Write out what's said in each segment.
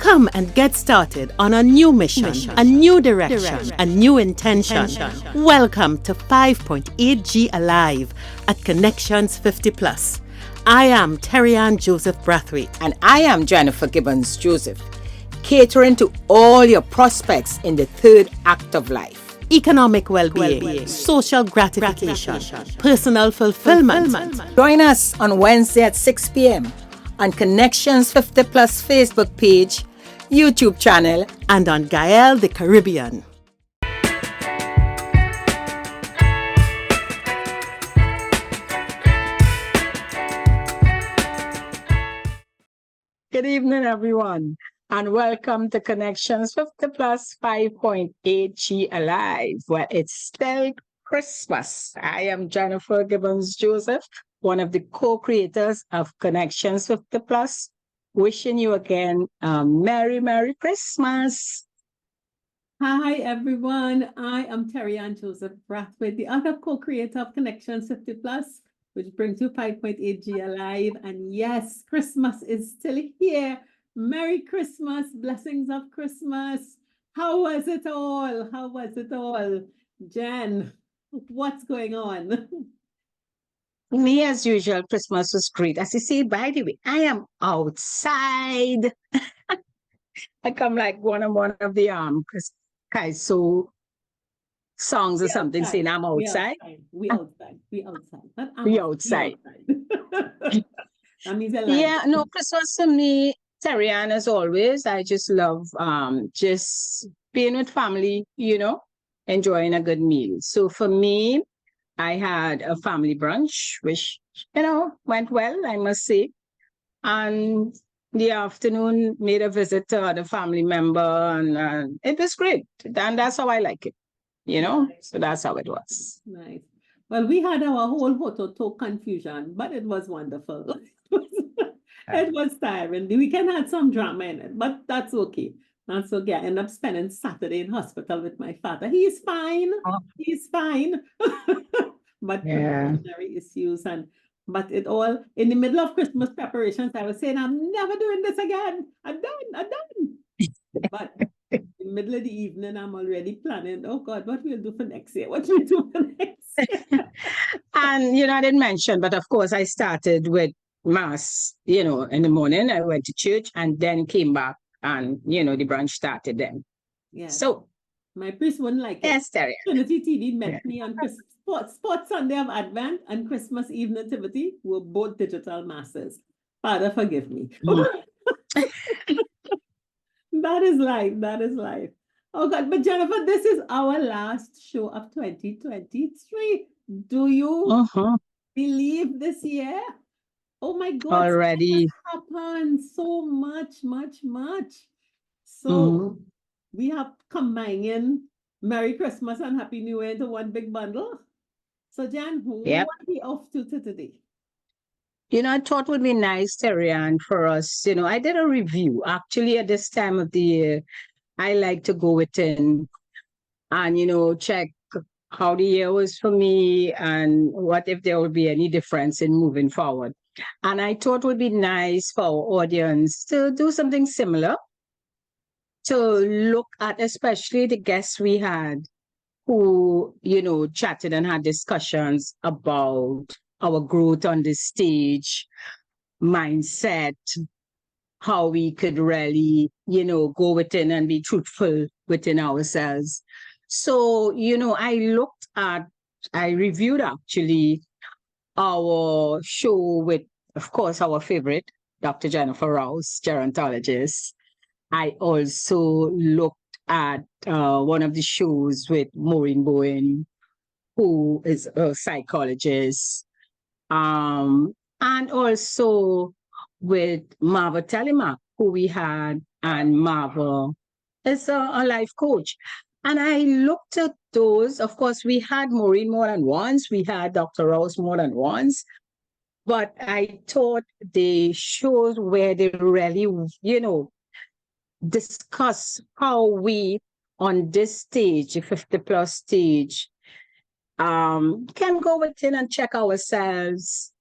Come and get started on a new mission, a new direction, a new intention. Welcome to 5.8G Alive at Connections 50 Plus. I am Terry-Ann Joseph Brathwaite. And I am Jennifer Gibbons Joseph, catering to all your prospects in the third act of life. Economic well-being, social gratification, personal fulfillment. Join us on Wednesday at 6 p.m. on Connections 50 Plus Facebook page, YouTube channel, and on Gael the Caribbean. Good evening, everyone, and welcome to Connections 50 Plus 5.8G Alive, where it's still Christmas. I am Jennifer Gibbons Joseph, one of the co-creators of Connections 50 Plus, wishing you again a Merry Christmas. Hi, everyone. I am Terry-Ann Joseph Brathwaite, the other co-creator of Connections 50 Plus, which brings you 5.8G Alive. And yes, Christmas is still here. Merry Christmas, blessings of Christmas. How was it all? How was it all? Jen, what's going on? Me, as usual, Christmas was great. As you see, by the way, I am outside. I come like one of the Kaiso songs or something saying I'm outside. We outside. We outside. That means yeah, no, Christmas for me, Terry-Ann, as always, I just love just being with family, enjoying a good meal. So for me, I had a family brunch, which, went well, I must say. And the afternoon, made a visit to the family member, and it was great. And that's how I like it, So that's how it was. Nice. Well, we had our whole photo confusion, but it was wonderful. It was tiring. The weekend had some drama in it, but that's okay. That's okay. I ended up spending Saturday in hospital with my father. He's fine. He's fine. But precautionary issues but it all in the middle of Christmas preparations, I was saying, I'm never doing this again. I'm done. But in the middle of the evening, I'm already planning, oh God, what we'll do for next year? What we'll do for next year? And, I didn't mention, but of course I started with Mass, in the morning. I went to church and then came back and, the brunch started then. Yeah. So my priest wouldn't like it. Yes, Terry. Trinity TV met me on Sports Sunday of Advent and Christmas Eve Nativity were both digital masses. Father, forgive me. That is life. Oh God, but Jennifer, this is our last show of 2023. Do you believe this year? Oh my God, already happened so much. So we have combining Merry Christmas and Happy New Year into one big bundle. So Jan, what are we off to today? I thought it would be nice, Terry-Ann, for us. I did a review. Actually, at this time of the year, I like to go within and, check how the year was for me and what if there will be any difference in moving forward. And I thought it would be nice for our audience to do something similar, to look at especially the guests we had who, chatted and had discussions about our growth on the stage, mindset, how we could really, go within and be truthful within ourselves. So, I reviewed actually our show with, of course, our favorite, Dr. Jennifer Rouse, gerontologist. I also looked at one of the shows with Maureen Bowen, who is a psychologist, and also with Marva Telemark, who we had, and Marva is a life coach. And I looked at those. Of course, we had Maureen more than once, we had Dr. Rouse more than once, but I thought the shows where they really, discuss how we on this stage, the 50 plus stage, can go within and check ourselves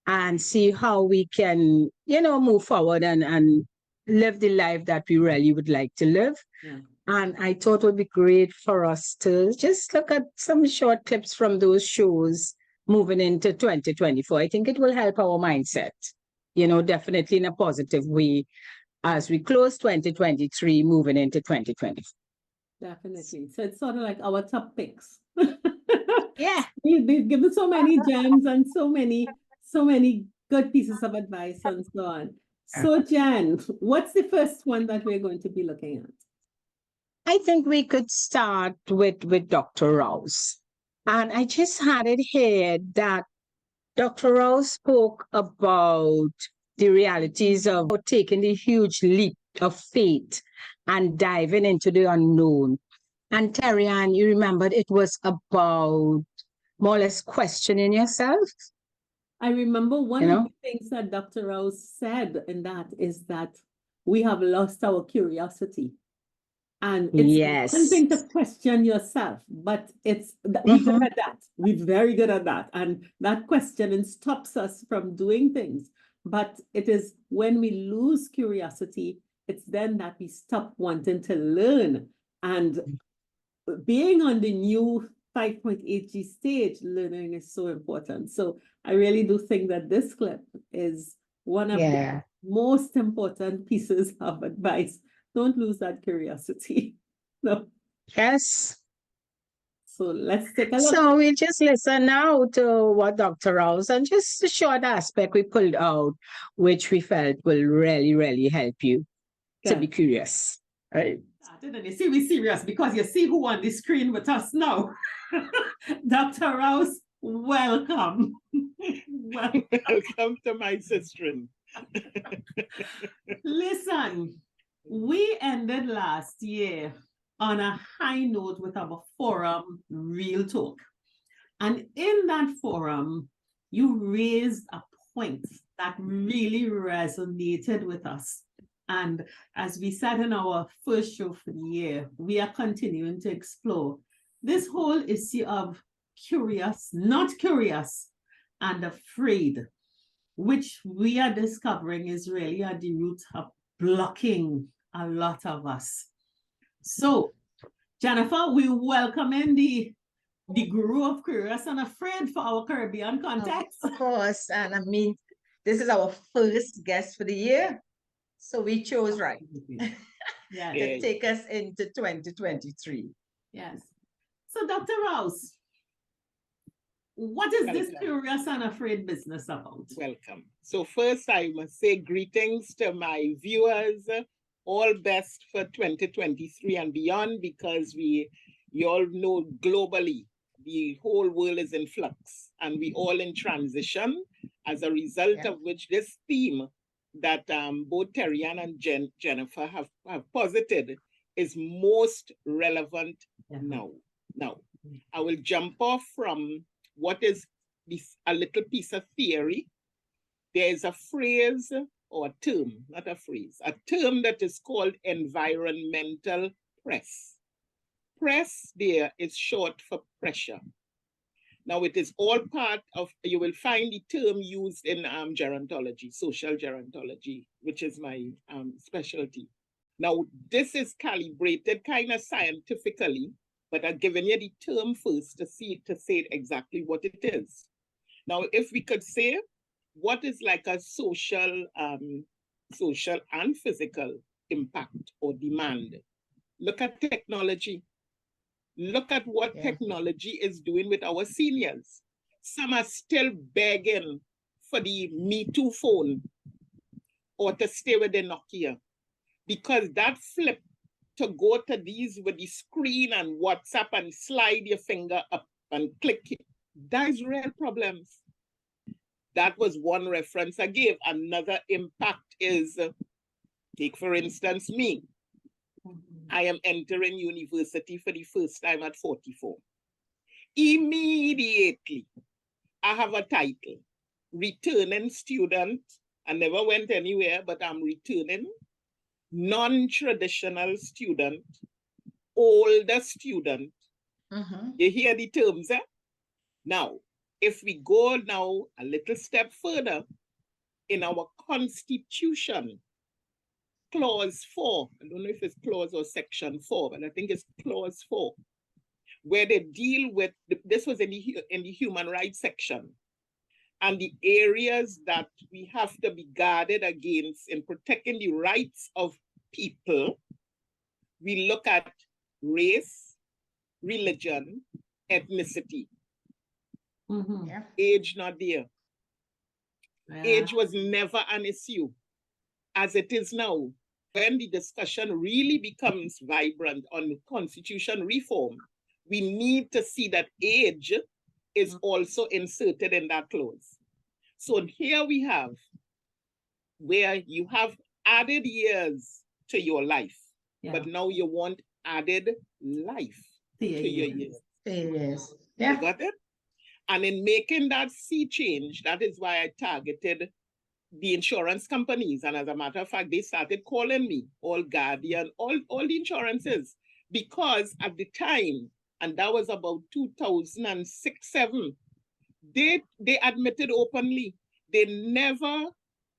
and see how we can, move forward and live the life that we really would like to live. Yeah. And I thought it would be great for us to just look at some short clips from those shows moving into 2024. I think it will help our mindset, definitely in a positive way as we close 2023, moving into 2024. Definitely. So it's sort of like our top picks. Yeah. We've given so many gems and so many good pieces of advice and so on. So Jen, what's the first one that we're going to be looking at? I think we could start with Dr. Rouse. And I just had it here that Dr. Rouse spoke about the realities of taking the huge leap of faith and diving into the unknown. And Terry Ann, you remembered it was about more or less questioning yourself. I remember one of the things that Dr. Rouse said in that is that we have lost our curiosity. And it's one thing to question yourself, but we're good at that. We're very good at that. And that questioning stops us from doing things. But it is when we lose curiosity, it's then that we stop wanting to learn. And being on the new 5.8G stage, learning is so important. So I really do think that this clip is one of the most important pieces of advice. Don't lose that curiosity. No. Yes. So let's take a look. So we'll just listen now to what Dr. Rouse and just a short aspect we pulled out, which we felt will really, really help you to be curious. Right. And you see, we're serious because you see who on the screen with us now. Dr. Rouse, welcome. Welcome to my sister. Listen, we ended last year on a high note with our forum, Real Talk. And in that forum, you raised a point that really resonated with us. And as we said in our first show for the year, we are continuing to explore this whole issue of curious, not curious, and afraid, which we are discovering is really at the root of blocking a lot of us. So, Jennifer, we welcome in the guru of curious and afraid for our Caribbean context. Of course, and I mean, this is our first guest for the year, so we chose right to take us into 2023. Yes. So, Dr. Rouse, what is this curious and afraid business about? Welcome. So first, I must say greetings to my viewers. All best for 2023 and beyond, because you all know globally, the whole world is in flux and we all in transition, as a result of which this theme that both Terry Ann and Jennifer have posited is most relevant now. Now, I will jump off from what is a little piece of theory. There is a phrase or a term, not a phrase, a term that is called environmental press. Press there is short for pressure. Now it is all part of, you will find the term used in gerontology, social gerontology, which is my specialty. Now this is calibrated kind of scientifically, but I've given you the term first to say exactly what it is. Now, if we could say, what is like a social and physical impact or demand? Look at technology. Look at what technology is doing with our seniors. Some are still begging for the Me Too phone or to stay with the Nokia, because that flip to go to these with the screen and WhatsApp and slide your finger up and click it, that is real problems. That was one reference I gave. Another impact is, take for instance me. I am entering university for the first time at 44. Immediately, I have a title, returning student. I never went anywhere, but I'm returning. Non-traditional student, older student. You hear the terms, eh? Now, if we go now a little step further, in our constitution, clause 4. I don't know if it's clause or section 4, but I think it's clause 4, where they deal with, this was in the human rights section, and the areas that we have to be guarded against in protecting the rights of people. We look at race, religion, ethnicity. Yeah. Age not there. Age was never an issue, as it is now. When the discussion really becomes vibrant on constitution reform, we need to see that age is also inserted in that clause. So here we have where you have added years to your life, but now you want added life to your years. Yes. Yeah. You got it? And in making that sea change, that is why I targeted the insurance companies. And as a matter of fact, they started calling me, all Guardian, all the insurances, because at the time, and that was about 2006-07, they admitted openly, they never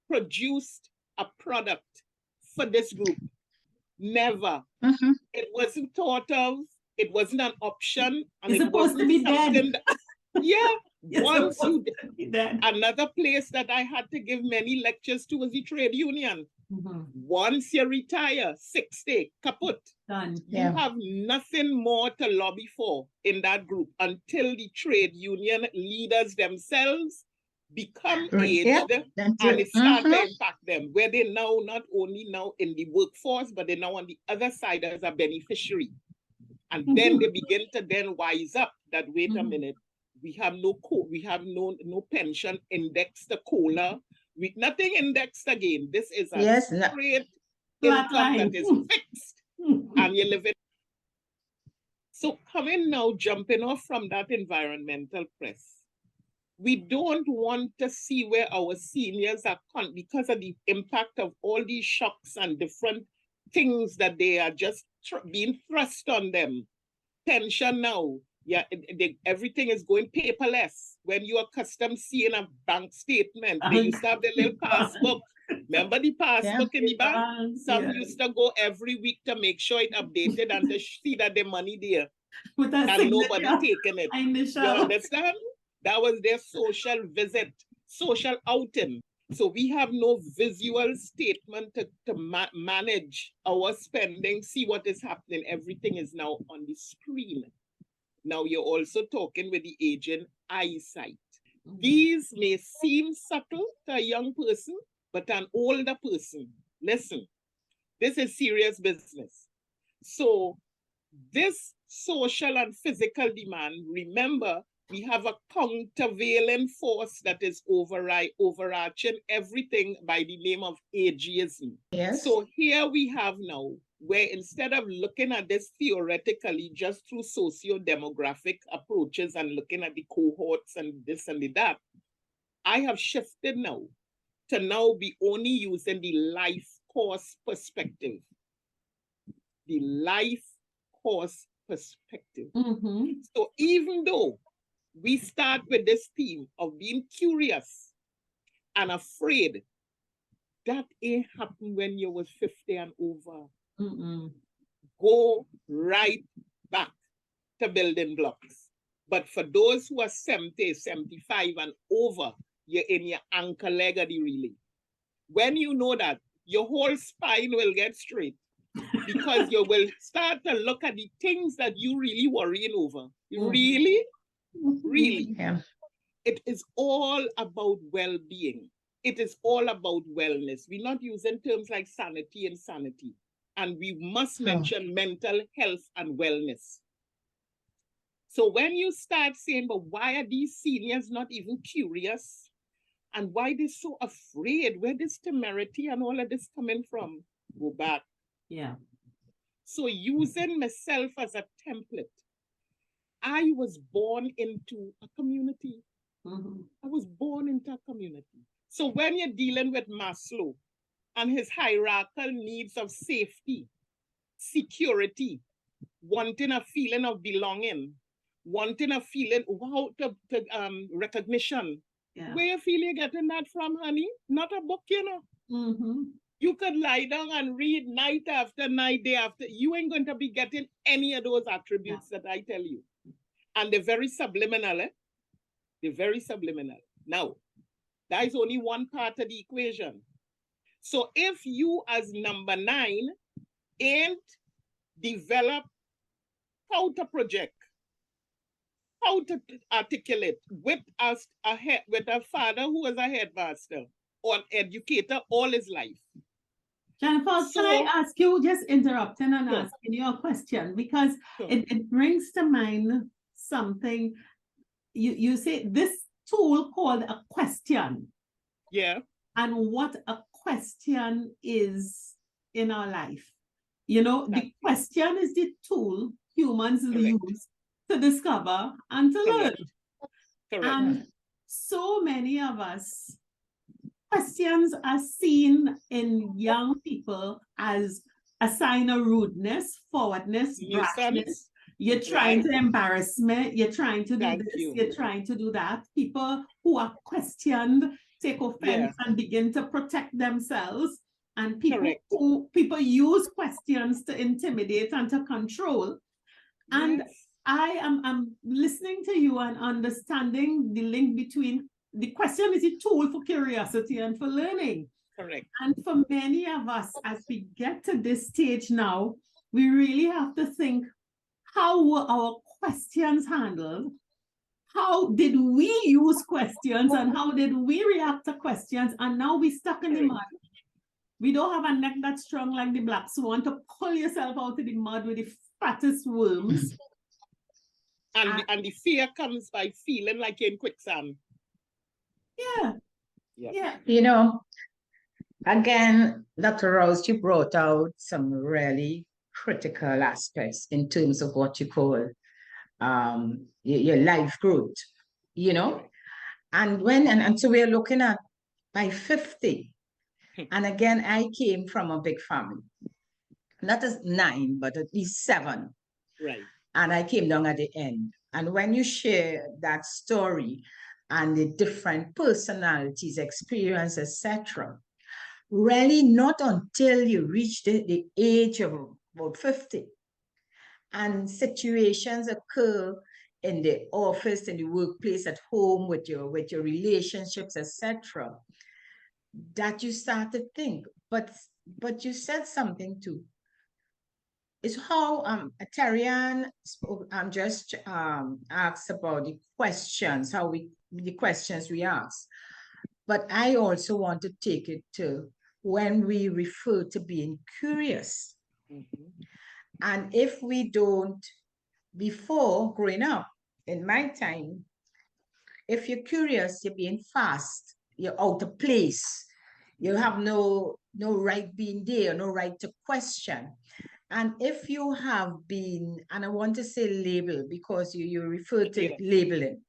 produced a product for this group. Never. It wasn't thought of. It wasn't an option. And it's supposed to be dead. Yeah. Once you dead. Another place that I had to give many lectures to was the trade union. Once you retire, 60, kaput. Done. You have nothing more to lobby for in that group until the trade union leaders themselves become aged and it starts to impact them, where they now not only now in the workforce, but they're now on the other side as a beneficiary. And then they begin to then wise up that, wait a minute, we have no pension indexed to COLA. Nothing indexed again. This is a straight income that is fixed and you live it. So jumping off from that environmental press, we don't want to see where our seniors are because of the impact of all these shocks and different things that they are just being thrust on them. Pension now, everything is going paperless. When you are accustomed seeing a bank statement, they used to have the little passbook. Remember the passbook in the bank? Some used to go every week to make sure it updated and to see that the money there. And nobody taking it. You understand? That was their social visit, social outing. So we have no visual statement to manage our spending, see what is happening. Everything is now on the screen. Now you're also talking with the aging eyesight. These may seem subtle to a young person, but an older person, listen, this is serious business. So this social and physical demand, remember, we have a countervailing force that is overarching everything by the name of ageism. Yes. So here we have now, where instead of looking at this theoretically just through socio-demographic approaches and looking at the cohorts and this and that, I have shifted now to now be only using the life course perspective. The life course perspective. So even though we start with this theme of being curious and afraid, that ain't happen when you was 50 and over. Go right back to building blocks. But for those who are 70, 75 and over, you're in your anchor leg of the relay. When you know that, your whole spine will get straight because you will start to look at the things that you really worrying over. Really? Yeah. It is all about well-being. It is all about wellness. We're not using terms like sanity and sanity. And we must mention mental health and wellness. So when you start saying, but why are these seniors not even curious? And why they're so afraid? Where this temerity and all of this coming from? Go back. Yeah. So using myself as a template, I was born into a community. I was born into a community. So when you're dealing with Maslow and his hierarchical needs of safety, security, wanting a feeling of belonging, wanting a feeling, recognition. Yeah. Where you feel you're getting that from, honey? Not a book, you know. You could lie down and read night after night, day after. You ain't going to be getting any of those attributes that I tell you. And they're very subliminal. They're very subliminal. Now, that is only one part of the equation. So if you as number 9 ain't developed how to project, how to articulate with us with a father who was a headmaster or educator all his life. Jennifer, can I ask you, just interrupting and asking you a question, because it brings to mind something. You say this tool called a question. Yeah. And what a question is in our life. You know, the question is the tool humans use to discover and to learn. Correct. And so many of us, questions are seen in young people as a sign of rudeness, forwardness, brashness. You're trying to embarrass me. You're trying to do this. You're trying to do that. People who are questioned take offense and begin to protect themselves. And people use questions to intimidate and to control. And I'm listening to you and understanding the link between the question is a tool for curiosity and for learning. Correct. And for many of us, as we get to this stage now, we really have to think, how were our questions handled? How did we use questions and how did we react to questions? And now we're stuck in the mud. We don't have a neck that's strong like the black swan to pull yourself out of the mud with the fattest worms. And the fear comes by feeling like you're in quicksand. Yeah. You know, again, Dr. Rose, you brought out some really critical aspects in terms of what you call your life growth, you know. And so we're looking at by 50. And again, I came from a big family. Not as 9, but at least 7. Right. And I came down at the end. And when you share that story and the different personalities, experience, etc., really not until you reach the age of about 50 and situations occur in the office, in the workplace, at home, with your relationships, etc., that you start to think. But you said something too. Is how Tarian just asked about the questions, the questions we ask. But I also want to take it to when we refer to being curious. And if we don't, before growing up, in my time, if you're curious, you're being fast, you're out of place, you have no right being there, no right to question. And if you have been, and I want to say label because you refer to labeling.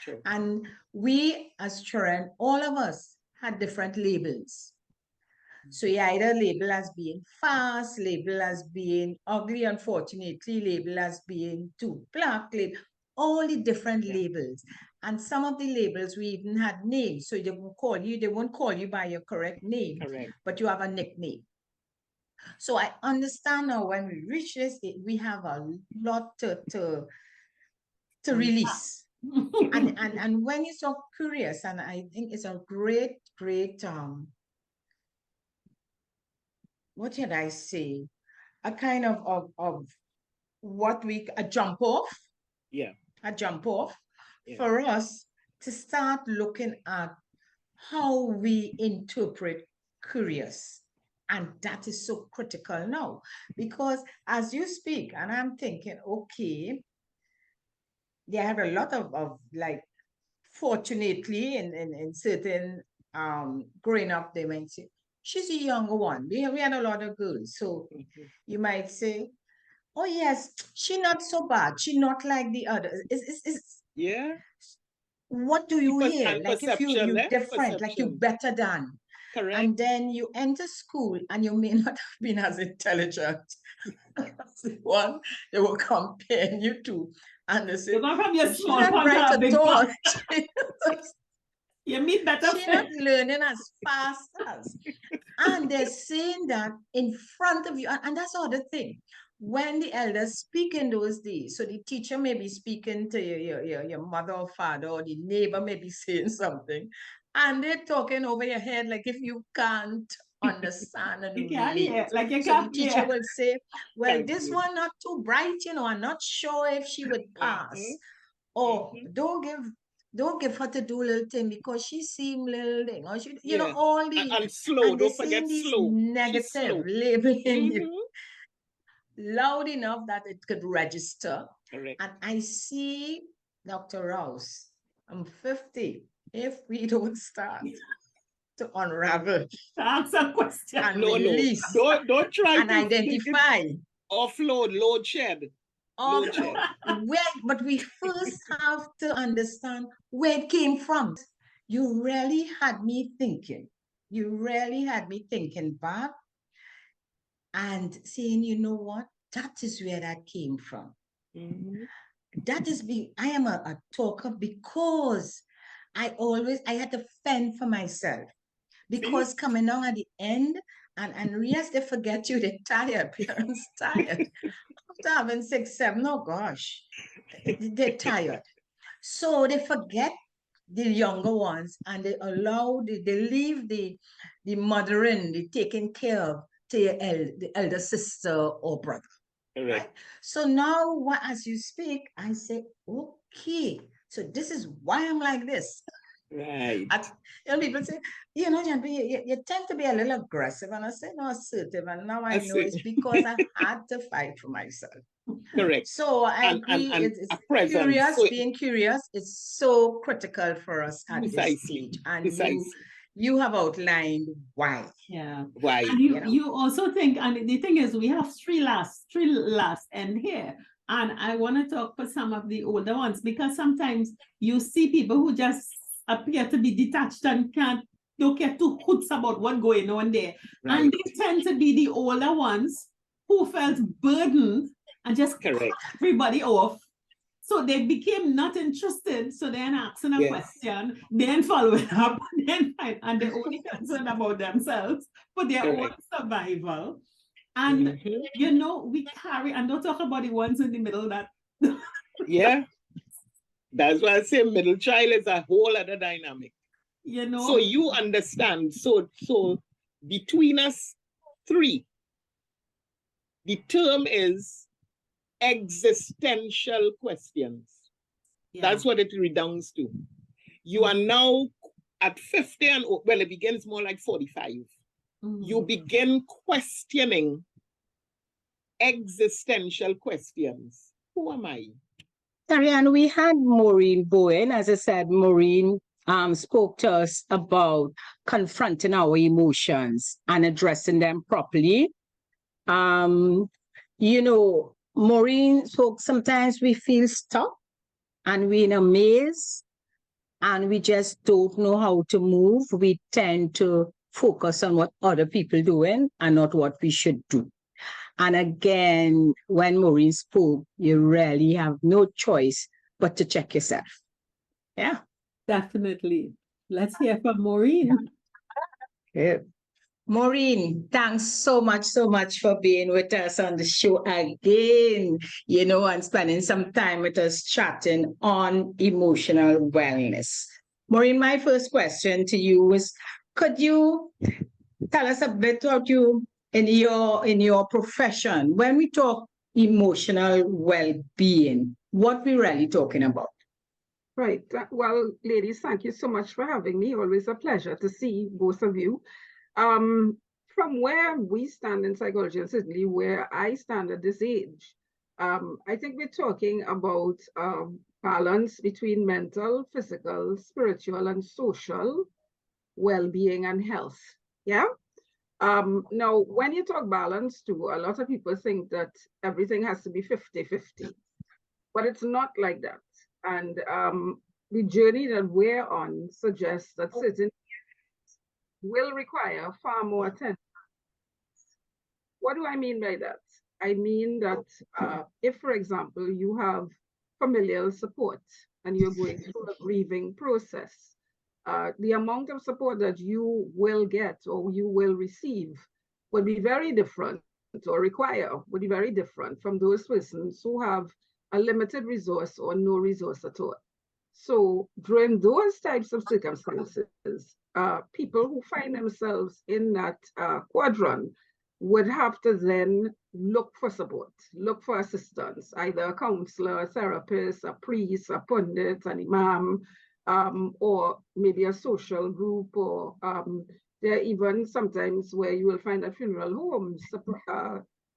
Sure. And we as children, all of us had different labels. So you either label as being fast, label as being ugly, unfortunately, label as being too black, all the different labels. And some of the labels we even had names. So they won't call you by your correct name, but you have a nickname. So I understand now when we reach this, we have a lot to release. and when you're so curious, and I think it's a great, what should I say? A kind of what a jump off. Yeah. A jump off for us to start looking at how we interpret curious. And that is so critical now, because as you speak, and I'm thinking, okay, they have a lot of like, fortunately, in certain growing up, they might say, she's a younger one. We had a lot of girls. So you might say, oh yes, she's not so bad. She's not like the others. Yeah. What do you hear? Like if you're different, like you're better than. Correct. And then you enter school and you may not have been as intelligent as the one they were comparing you to. And they say, you're not from your small write a thought. You meet better She's not fish. learning as fast as. And they're saying that in front of you. And that's the other thing. When the elders speak in those days, so the teacher may be speaking to your mother or father, or the neighbor may be saying something, and they're talking over your head like if you can't understand and You can't relate. hear, like you So the can't teacher hear. will say, well, Thank this you. one not too bright, I'm not sure if she would pass. Or don't give her to do little thing because she seem little thing. Or she, Yeah. all the And slow, and they're don't forget saying these slow. She's negative slow. labeling loud enough that it could register. Correct. And I see Dr. Rouse, I'm 50. If we don't start to unravel Answer a question. and No, release don't try and to identify offload, load shed. Load shed. but we first have to understand where it came from. You really had me thinking. You really had me thinking back and saying, you know what? That is where that came from. That is I am a talker because I had to fend for myself. Because coming on at the end, and yes, they forget you, they're tired, parents tired. After having 6, 7, oh gosh, they're tired. So they forget the younger ones and they leave the mothering, the taking care of to the elder sister or brother. Right? So now, as you speak, I say, okay, so this is why I'm like this. Right. People say, Janvi, you tend to be a little aggressive. And I say, no, assertive. And now I know it's because I had to fight for myself. Correct. So I agree. It's curious, being curious is so critical for us at this stage. And you have outlined why. Yeah. Why. And you also think, and the thing is, we have three last end here. And I want to talk for some of the older ones, because sometimes you see people who just appear to be detached and don't care two hoots about what's going on there. Right. And they tend to be the older ones who felt burdened and just cut everybody off. So they became not interested. So then asking a question, then following up, and they're only concerned about themselves for their own survival. And we carry, and don't talk about the ones in the middle that. Yeah. That's why I say middle child is a whole other dynamic. So you understand. So between us three, the term is existential questions. Yeah. That's what it redounds to. You are now at 50 and well, it begins more like 45. You begin questioning existential questions. Who am I? Tarian, we had Maureen Bowen. As I said, Maureen spoke to us about confronting our emotions and addressing them properly. Maureen spoke, sometimes we feel stuck and we're in a maze and we just don't know how to move. We tend to focus on what other people doing and not what we should do. And again, when Maureen spoke, you really have no choice but to check yourself. Yeah. Definitely. Let's hear from Maureen. Yeah. Maureen, thanks so much for being with us on the show again, and spending some time with us chatting on emotional wellness. Maureen, my first question to you is, could you tell us a bit about you in your profession? When we talk emotional well-being, what we really talking about? Right. Well, ladies, thank you so much for having me. Always a pleasure to see both of you. From where we stand in psychology, and certainly where I stand at this age, I think we're talking about balance between mental, physical, spiritual, and social well-being and health. Yeah. Now, when you talk balance too, a lot of people think that everything has to be 50-50, but it's not like that. And the journey that we're on suggests that certain will require far more attention. What do I mean by that? I mean that if, for example, you have familial support and you're going through a grieving process, the amount of support that you will get or you will receive would be very different, or require would be very different from those persons who have a limited resource or no resource at all. So during those types of circumstances, people who find themselves in that quadrant would have to then look for support, look for assistance, either a counselor, a therapist, a priest, a pundit, an imam, or maybe a social group, or there are even sometimes where you will find that funeral homes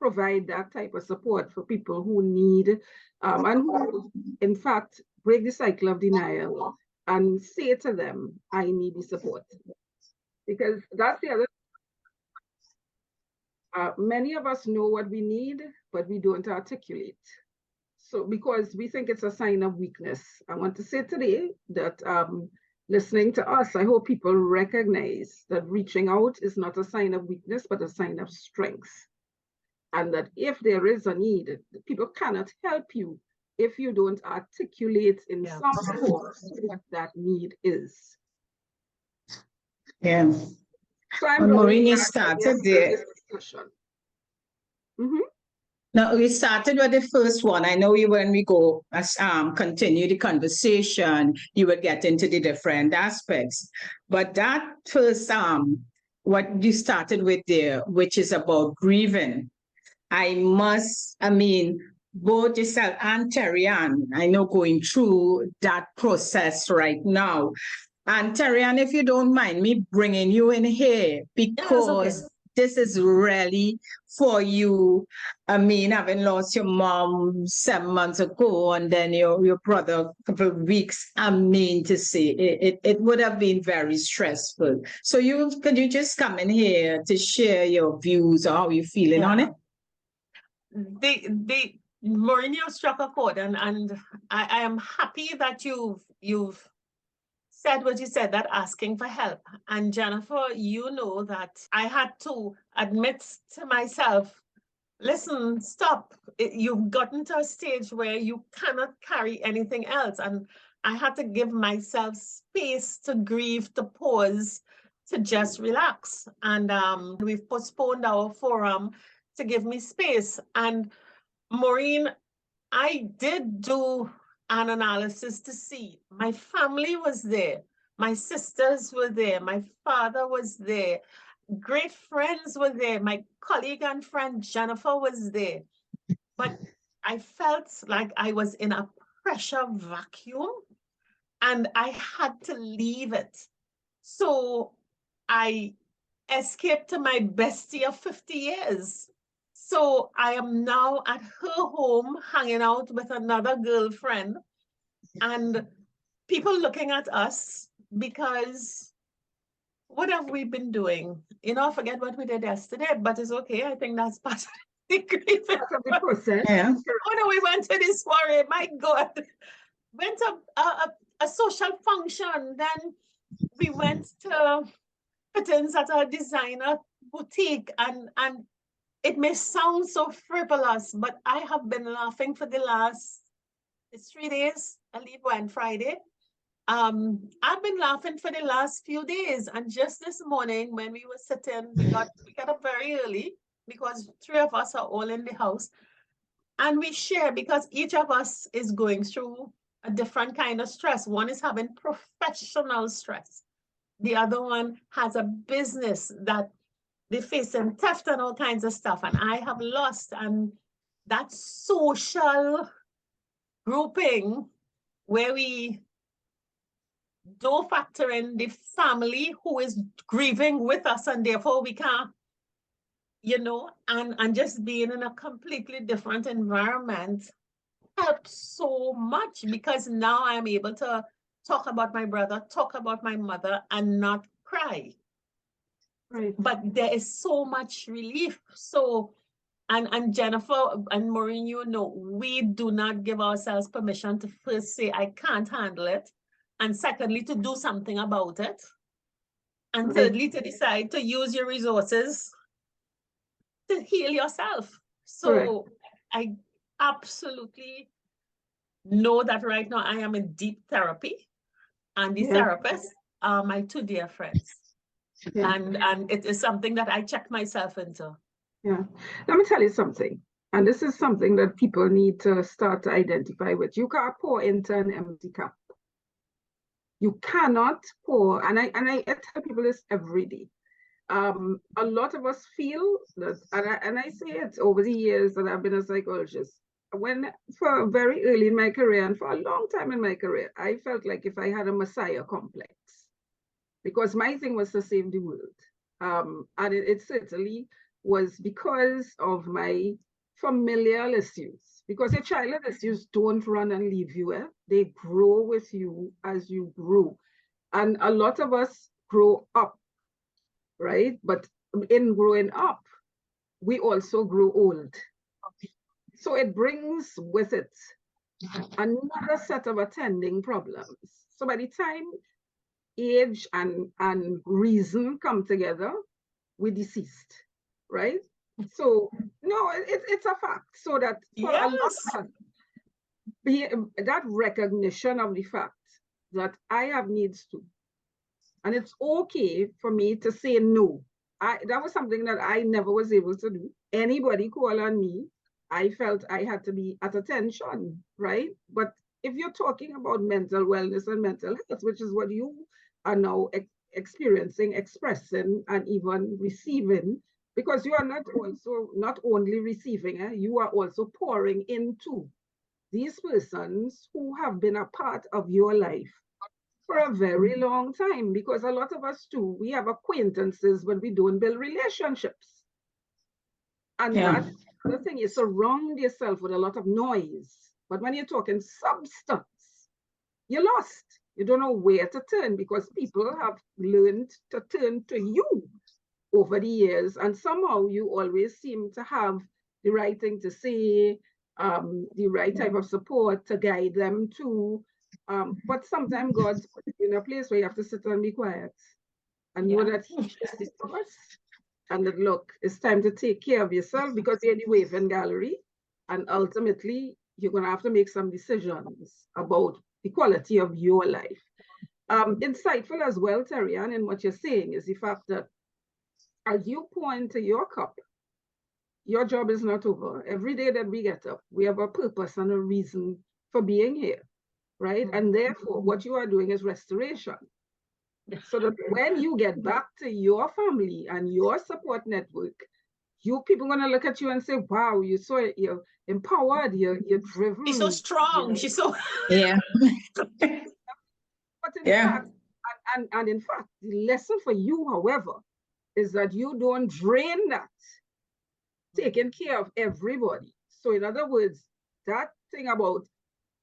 provide that type of support for people who need and who, in fact, break the cycle of denial and say to them, I need the support. Because that's the other. Many of us know what we need, but we don't articulate. So because we think it's a sign of weakness. I want to say today that listening to us, I hope people recognize that reaching out is not a sign of weakness, but a sign of strength. And that if there is a need, people cannot help you if you don't articulate in some form what that need is. Yeah. So I'm Maureen, you started there. Now, we started with the first one. I know you, when we go continue the conversation, you will get into the different aspects. But that first, what you started with there, which is about grieving, I mean, both yourself and Terry-Ann, I know, going through that process right now. And Terry-Ann, if you don't mind me bringing you in here, because this is really for you. I mean, having lost your mom 7 months ago, and then your brother a couple of weeks, I mean to say, it would have been very stressful. So could you just come in here to share your views or how you're feeling on it? Maureen, you struck a chord, and I am happy that you've said what you said, that asking for help. And Jennifer, you know that I had to admit to myself, listen, stop. You've gotten to a stage where you cannot carry anything else. And I had to give myself space to grieve, to pause, to just relax. And we've postponed our forum to give me space. And Maureen, I did do an analysis to see my family was there, my sisters were there, my father was there, great friends were there, my colleague and friend Jennifer was there. But I felt like I was in a pressure vacuum and I had to leave it. So I escaped to my bestie of 50 years. So I am now at her home hanging out with another girlfriend and people looking at us because what have we been doing? You know, I forget what we did yesterday, but it's okay. I think that's part of the grieving process. Yeah. Oh no, we went to this soiree, my God. Went to a social function, then we went to fittings at a designer boutique, and it may sound so frivolous, but I have been laughing for the last 3 days. I leave on Friday. I've been laughing for the last few days, and just this morning when we were sitting, we got up very early because 3 of us are all in the house, and we share because each of us is going through a different kind of stress. One is having professional stress. The other one has a business that they're facing theft and all kinds of stuff, and I have lost. And that social grouping where we don't factor in the family who is grieving with us, and therefore we can't, you know, and just being in a completely different environment helped so much, because now I'm able to talk about my brother, talk about my mother, and not cry. Right. But there is so much relief. So, and Jennifer and Maureen, you know, we do not give ourselves permission to first say, I can't handle it. And secondly, to do something about it. And Right. thirdly, to decide to use your resources to heal yourself. So I absolutely know that right now I am in deep therapy, and the therapist are my two dear friends. Yeah. And it is something that I check myself into. Yeah. Let me tell you something. And this is something that people need to start to identify with. You can't pour into an empty cup. You cannot pour, and I tell people this every day. A lot of us feel that, and I say it over the years that I've been a psychologist. For very early in my career and for a long time in my career, I felt like if I had a messiah complex, because my thing was to save the world. And it certainly was because of my familial issues. Because your childhood issues don't run and leave you. They grow with you as you grow. And a lot of us grow up, right? But in growing up, we also grow old. So it brings with it another set of attending problems. So by the time age and reason come together, we're deceased, right? So no, it's a fact. So that for a lot of us, that recognition of the fact that I have needs too, and it's okay for me to say no. That was something that I never was able to do. Anybody call on me, I felt I had to be at attention, right? But if you're talking about mental wellness and mental health, which is what you are now experiencing, expressing, and even receiving, because you are not only receiving, you are also pouring into these persons who have been a part of your life for a very long time. Because a lot of us too, we have acquaintances, but we don't build relationships. And that's the thing, you surround yourself with a lot of noise. But when you're talking substance, you're lost. You don't know where to turn because people have learned to turn to you over the years. And somehow you always seem to have the right thing to say, the right type of support to guide them to. But sometimes God's put you in a place where you have to sit and be quiet and know that He is for us. And that, look, it's time to take care of yourself because you're in the waving gallery. And ultimately, you're going to have to make some decisions about the quality of your life. Insightful as well, Terry-Ann, in what you're saying is the fact that as you pour into your cup, your job is not over. Every day that we get up, we have a purpose and a reason for being here, right? And therefore, what you are doing is restoration. So that when you get back to your family and your support network, you people are going to look at you and say, wow, you're empowered, you're driven. She's so strong. She's so... Yeah. But in fact, and in fact, the lesson for you, however, is that you don't drain that, taking care of everybody. So in other words, that thing about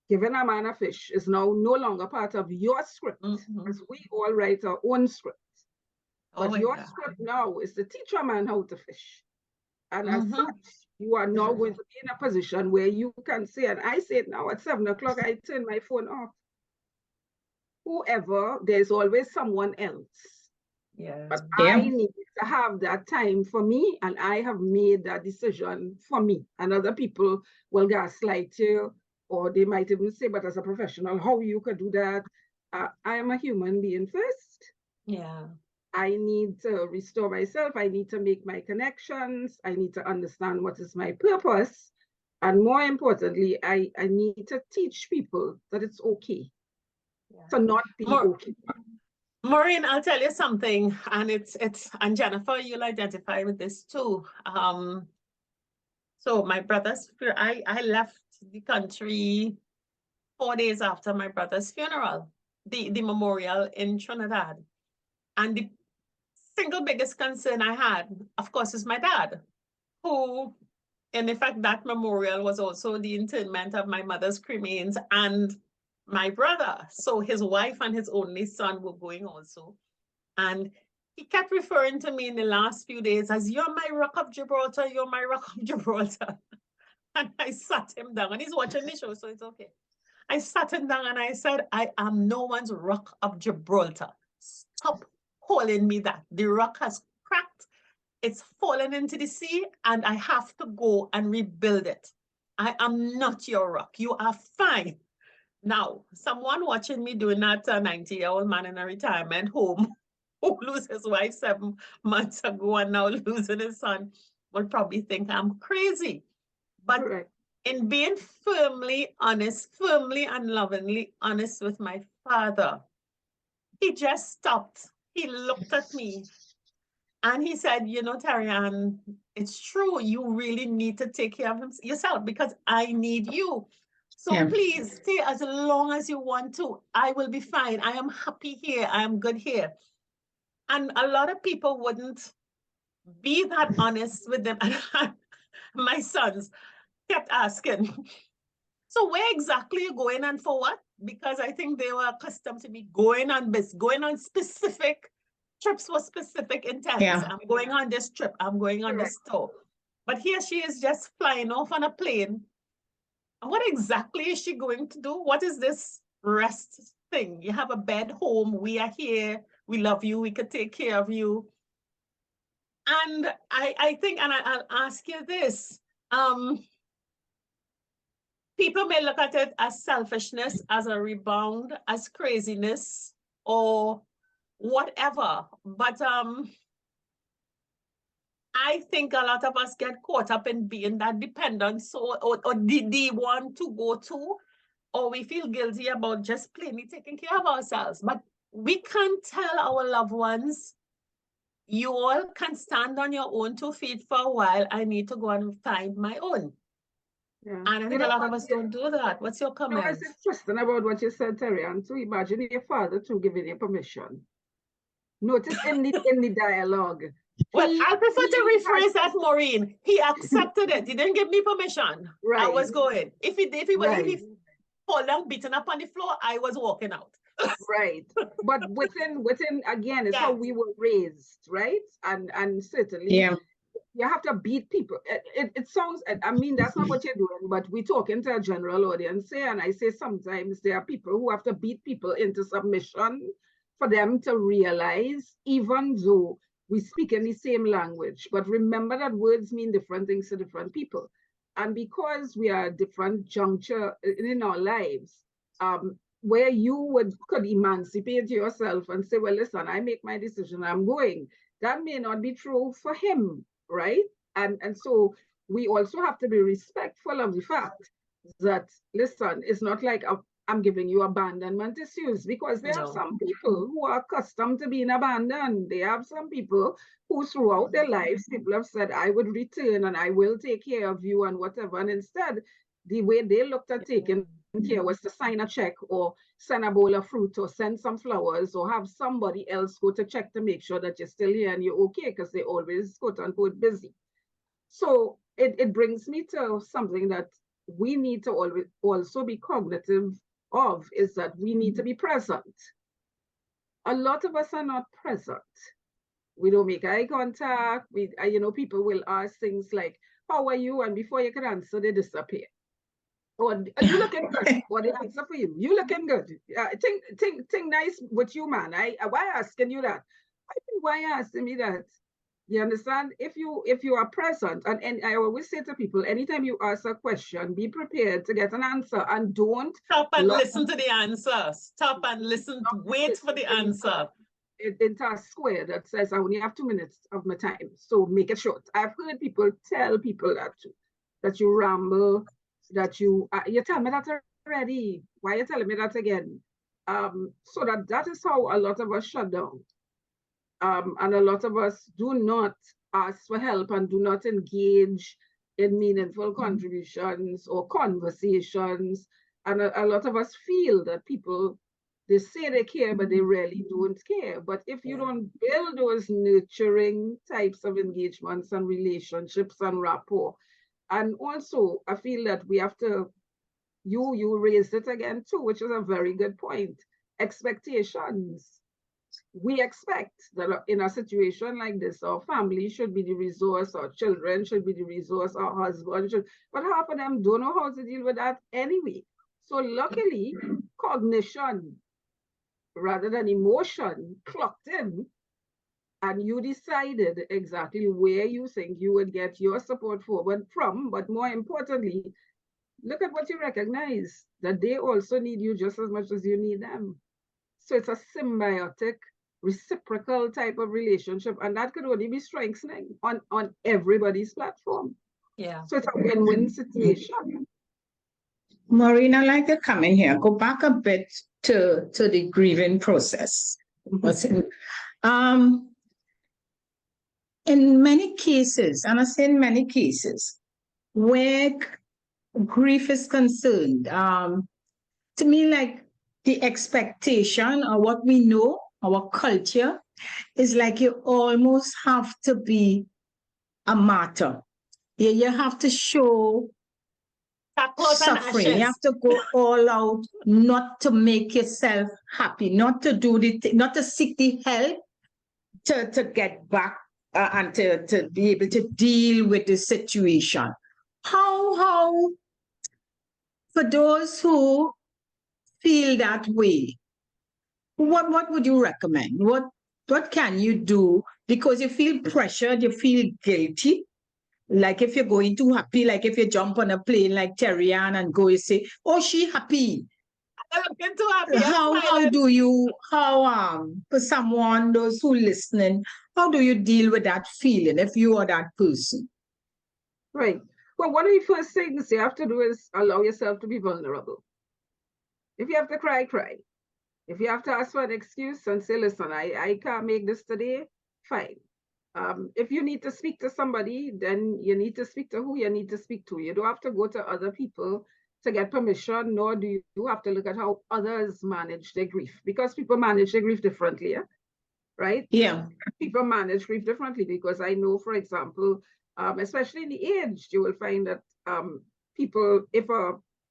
giving a man a fish is now no longer part of your script, because we all write our own script. But your script now is to teach a man how to fish. And as such, you are now going to be in a position where you can say, and I say it now at 7 o'clock, I turn my phone off. Whoever, there's always someone else. But I need to have that time for me, and I have made that decision for me. And other people will gaslight you, or they might even say, but as a professional, how you could do that? I am a human being first. I need to restore myself. I need to make my connections. I need to understand what is my purpose. And more importantly, I need to teach people that it's okay to not be okay. Maureen, I'll tell you something, and and Jennifer, you'll identify with this too. So my brother's, I left the country 4 days after my brother's funeral, the memorial in Trinidad. And the single biggest concern I had, of course, is my dad, who, in effect, that memorial was also the interment of my mother's cremains and my brother. So his wife and his only son were going also. And he kept referring to me in the last few days as, you're my Rock of Gibraltar, you're my Rock of Gibraltar. And I sat him down, and he's watching the show, so it's okay. I sat him down and I said, I am no one's Rock of Gibraltar. Stop calling me that. The rock has cracked, it's fallen into the sea, and I have to go and rebuild it. I am not your rock. You are fine. Now, someone watching me doing that, a 90-year-old man in a retirement home who lose his wife 7 months ago and now losing his son will probably think I'm crazy. But Correct. in being firmly honest, firmly and lovingly honest with my father, he just stopped. He looked at me and he said, you know, Tarian, it's true. You really need to take care of yourself because I need you. So Yeah. please stay as long as you want to. I will be fine. I am happy here. I am good here. And a lot of people wouldn't be that honest with them. And my sons kept asking, so where exactly are you going and for what? Because I think they were accustomed to me going on specific trips for specific intents. Yeah. I'm going on this trip. I'm going on this tour. But here she is just flying off on a plane. And what exactly is she going to do? What is this rest thing? You have a bed home. We are here. We love you. We could take care of you. And I think, and I'll ask you this. People may look at it as selfishness, as a rebound, as craziness, or whatever. But I think a lot of us get caught up in being that dependent, so or the one to go to, or we feel guilty about just plainly taking care of ourselves. But we can't tell our loved ones, you all can stand on your own 2 feet for a while. I need to go and find my own. Yeah. And I think a lot of us don't do that. What's your comment? No, it's interesting about what you said, Terry. And so imagine your father to giving you permission. Notice in the dialogue. Well, I prefer to rephrase that, Maureen. He accepted it. He didn't give me permission. Right. I was going. If he Right. fall down, beaten up on the floor, I was walking out. Right. But within again, it's how we were raised, right? And certainly you have to beat people. It sounds, I mean, that's not what you're doing, but we're talking to a general audience here, and I say sometimes there are people who have to beat people into submission for them to realize, even though we speak in the same language, but remember that words mean different things to different people. And because we are at different juncture in our lives, where you could emancipate yourself and say, well, listen, I make my decision, I'm going. That may not be true for him, right? And so we also have to be respectful of the fact that, listen, it's not like I'm giving you abandonment issues, because there are some people who are accustomed to being abandoned. They have some people who throughout their lives, people have said, I would return and I will take care of you and whatever. And instead, the way they looked at taking care was to sign a check or send a bowl of fruit or send some flowers or have somebody else go to check to make sure that you're still here and you're okay, because they always quote unquote busy. So it brings me to something that we need to always also be cognitive of, is that we need to be present. A lot of us are not present. We don't make eye contact. People will ask things like, how are you? And before you can answer, they disappear. Or you looking good? What the answer for you? You looking good? Think nice with you, man. Why asking you that? I think why asking me that? You understand? If you are present, and I always say to people, anytime you ask a question, be prepared to get an answer, and don't stop and listen to the answer. Stop and listen. Wait for the answer. Into a square that says I only have 2 minutes of my time, so make it short. I've heard people tell people that too, that you ramble, that you tell me that already. Why are you telling me that again? So that is how a lot of us shut down. And a lot of us do not ask for help and do not engage in meaningful contributions or conversations. And a lot of us feel that people, they say they care, but they really don't care. But if you don't build those nurturing types of engagements and relationships and rapport, and also I feel that we have to, you raised it again too, which is a very good point, expectations. We expect that in a situation like this, our family should be the resource, our children should be the resource, our husband should, but half of them don't know how to deal with that anyway. So luckily, cognition rather than emotion clocked in, and you decided exactly where you think you would get your support forward from, but more importantly, look at what you recognize, that they also need you just as much as you need them. So it's a symbiotic, reciprocal type of relationship, and that could only be strengthening on everybody's platform. Yeah. So it's a win-win situation. Maureen, I'd like to come in here, go back a bit to the grieving process. In many cases, and I say in many cases, where grief is concerned, to me, like the expectation or what we know, our culture, is like you almost have to be a martyr. You have to show suffering. You have to go all out, not to make yourself happy, not to do not to seek the help to get back and to be able to deal with the situation. How for those who feel that way, what would you recommend? What can you do? Because you feel pressured, you feel guilty. Like if you're going too happy, like if you jump on a plane like Terry Ann and go, you say, oh, she happy. How do you, for someone, those who listening, how do you deal with that feeling if you are that person? Right. Well, one of the first things you have to do is allow yourself to be vulnerable. If you have to cry, cry. If you have to ask for an excuse and say, listen, I can't make this today, fine. If you need to speak to somebody, then you need to speak to who you need to speak to. You don't have to go to other people to get permission, nor do you have to look at how others manage their grief, because people manage their grief differently, right? Yeah. People manage grief differently, because I know, for example, especially in the aged, you will find that people,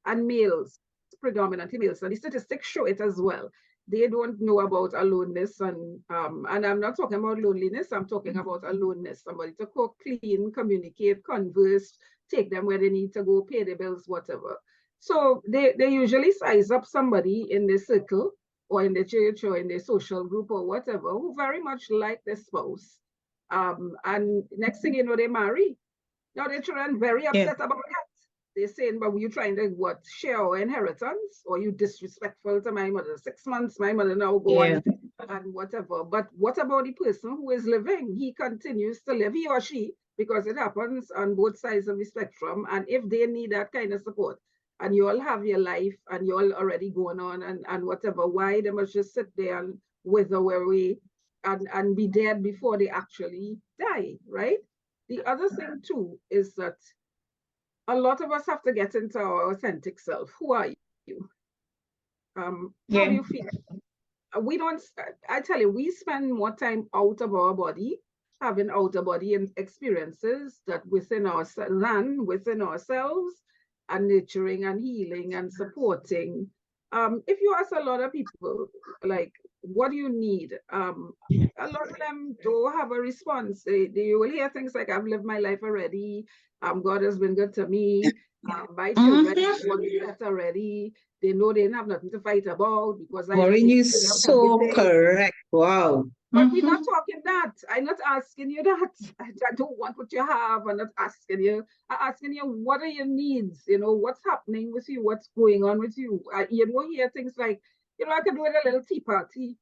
and males, predominantly males, and the statistics show it as well, they don't know about aloneness, and I'm not talking about loneliness, I'm talking about aloneness, somebody to cook, clean, communicate, converse, take them where they need to go, pay their bills, whatever. So they usually size up somebody in their circle or in the church or in their social group or whatever who very much like their spouse. And next thing you know, they marry. Now their children very upset about that. They're saying, but were you trying to share our inheritance? Or you disrespectful to my mother? 6 months, my mother now go on and whatever. But what about the person who is living? He continues to live, he or she, because it happens on both sides of the spectrum. And if they need that kind of support, and you all have your life and you all already going on and whatever, why they must just sit there and wither away and be dead before they actually die, right? The other thing too is that a lot of us have to get into our authentic self. Who are you? How do you feel? We don't, I tell you, we spend more time out of our body, having outer body experiences that within ourselves, and nurturing and healing and supporting. If you ask a lot of people, like, what do you need? A lot of them don't have a response. They will hear things like, I've lived my life already. God has been good to me. My children want that already. They know they have nothing to fight about because Maureen, you're so correct. Wow. But we're not talking that. I'm not asking you that. I don't want what you have. I'm not asking you. I'm asking you, what are your needs? You know, what's happening with you? What's going on with you? You don't hear things like, you know, I could do it a little tea party.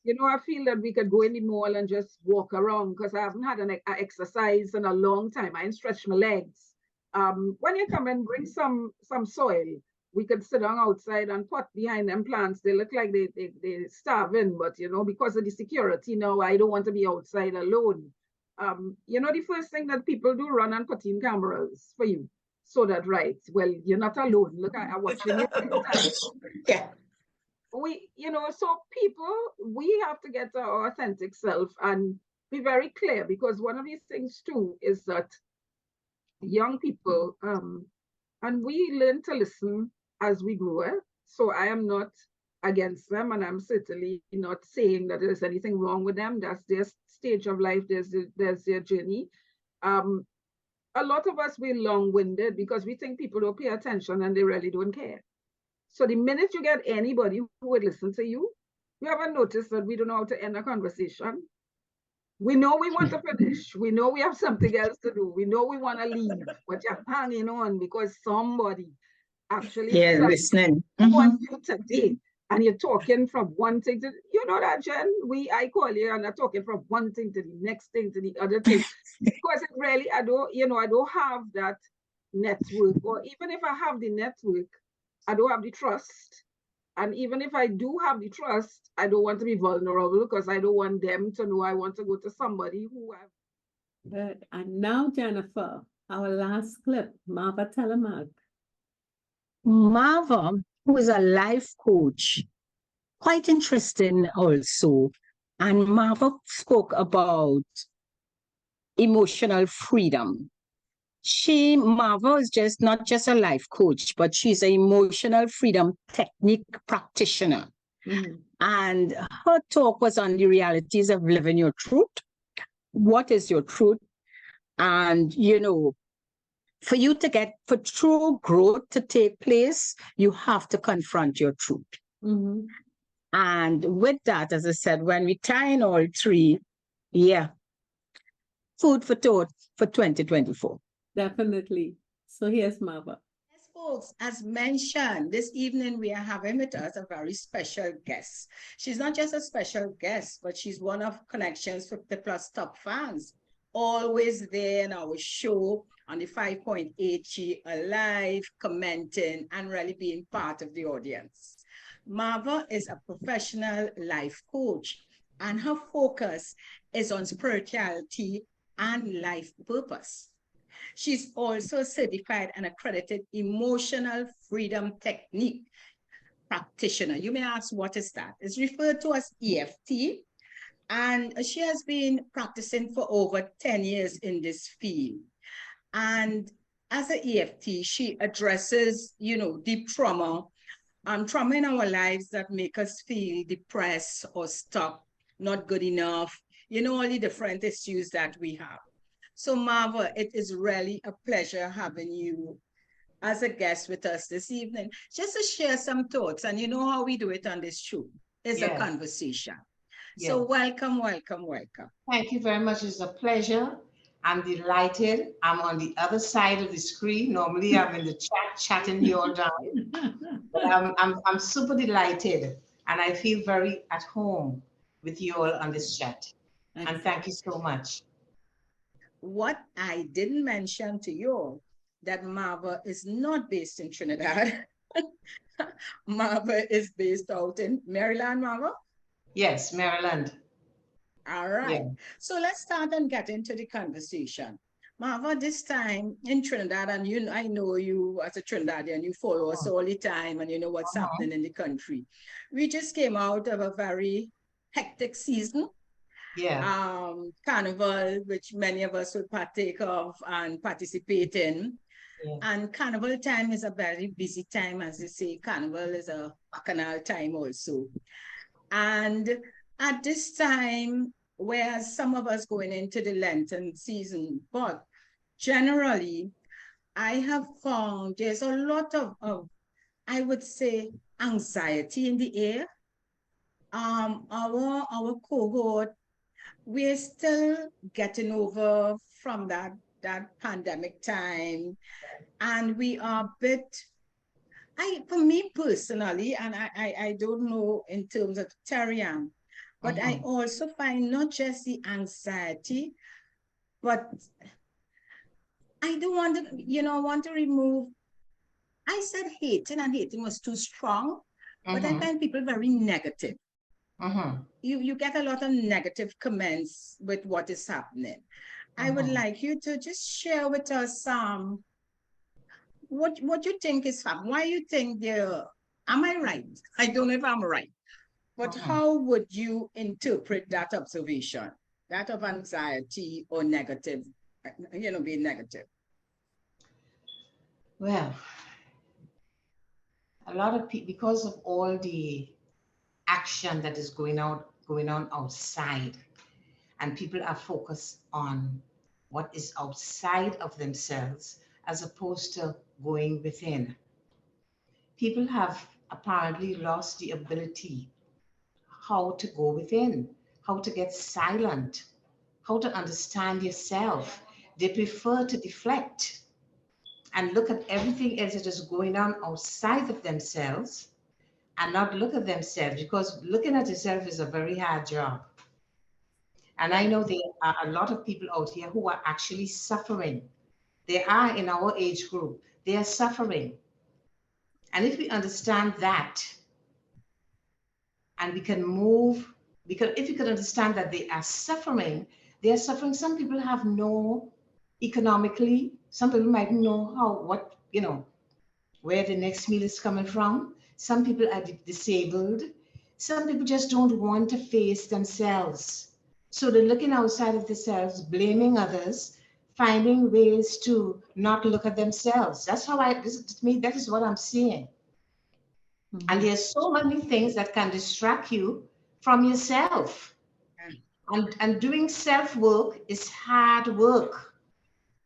You know, I feel that we could go in the mall and just walk around because I haven't had an exercise in a long time. I ain't stretched my legs. When you come and bring some soil, we could sit down outside and pot behind them plants. They look like they're starving, but you know, because of the security now, I don't want to be outside alone. You know, the first thing that people do, run and put in cameras for you. So that, right, well, you're not alone. Look, I watching you. Yeah. You know, so people, we have to get our authentic self and be very clear, because one of these things too is that young people, and we learn to listen as we grow. So I am not against them, and I'm certainly not saying that there's anything wrong with them. That's their stage of life, there's their journey. A lot of us, we're long-winded because we think people don't pay attention and they really don't care. So the minute you get anybody who would listen to you, you haven't noticed that we don't know how to end a conversation. We know we want to finish. We know we have something else to do. We know we want to leave, but you're hanging on because somebody actually Yeah, selling listening. on you today. And you're talking from one thing to, you know that, Jen? I call you and I'm talking from one thing to the next thing to the other thing. Because it really, I don't have that network. Or even if I have the network, I don't have the trust. And even if I do have the trust, I don't want to be vulnerable because I don't want them to know I want to go to somebody who I've. Good. And now, Jennifer, our last clip, Marva Telemark. Marva, who is a life coach, quite interesting also. And Marva spoke about emotional freedom. Marva is just not just a life coach, but she's an emotional freedom technique practitioner. And her talk was on the realities of living your truth. What is your truth? And, for true growth to take place, you have to confront your truth. And with that, as I said, when we tie in all three, food for thought for 2024. Definitely. So here's Marva. Yes, folks, as mentioned, this evening we are having with us a very special guest. She's not just a special guest, but she's one of Connections 50 Plus top fans. Always there in our show on the 5.8G Alive, commenting and really being part of the audience. Marva is a professional life coach, and her focus is on spirituality and life purpose. She's also certified and accredited emotional freedom technique practitioner. You may ask, what is that? It's referred to as EFT, and she has been practicing for over 10 years in this field. And as an EFT, she addresses, deep trauma in our lives that make us feel depressed or stuck, not good enough, all the different issues that we have. So Marva, it is really a pleasure having you as a guest with us this evening, just to share some thoughts. And you know how we do it on this show, is a conversation. So welcome, welcome, welcome. Thank you very much. It's a pleasure. I'm delighted. I'm on the other side of the screen. Normally I'm in the chat chatting you all down. But I'm super delighted and I feel very at home with you all on this chat. And thank you so much. What I didn't mention to you, that Marva is not based in Trinidad. Marva is based out in Maryland, Marva? Yes, Maryland. All right. Yeah. So let's start and get into the conversation. Marva, this time in Trinidad, and I know you as a Trinidadian, you follow us all the time and you know what's happening in the country. We just came out of a very hectic season. Yeah. Carnival, which many of us will partake of and participate in. Yeah. And Carnival time is a very busy time, as you say. Carnival is a bacchanal time also. And at this time, whereas some of us going into the Lenten season, but generally, I have found there's a lot of I would say, anxiety in the air. Our cohort, we're still getting over from that pandemic time, and we are a bit, for me personally, and I don't know in terms of Terrian, but I also find not just the anxiety, but I don't want to, want to remove, I said hating, and hating was too strong, but I find people very negative. You get a lot of negative comments with what is happening. I would like you to just share with us what you think is happening. Why you think am I right? I don't know if I'm right, but how would you interpret that observation, that of anxiety or negative, being negative? Well, a lot of people, because of all the action that is going on outside, and people are focused on what is outside of themselves as opposed to going within. People have apparently lost the ability how to go within, how to get silent, how to understand yourself. They prefer to deflect. and look at everything else that is going on outside of themselves and not look at themselves, because looking at yourself is a very hard job. And I know there are a lot of people out here who are actually suffering. They are in our age group. They are suffering. And if we understand that, and we can move, because if you can understand that they are suffering, Some people have no economically, some people might know where the next meal is coming from. Some people are disabled. Some people just don't want to face themselves. So they're looking outside of themselves, blaming others, finding ways to not look at themselves. That's how that is what I'm seeing. Mhm. And there's so many things that can distract you from yourself. And doing self-work is hard work,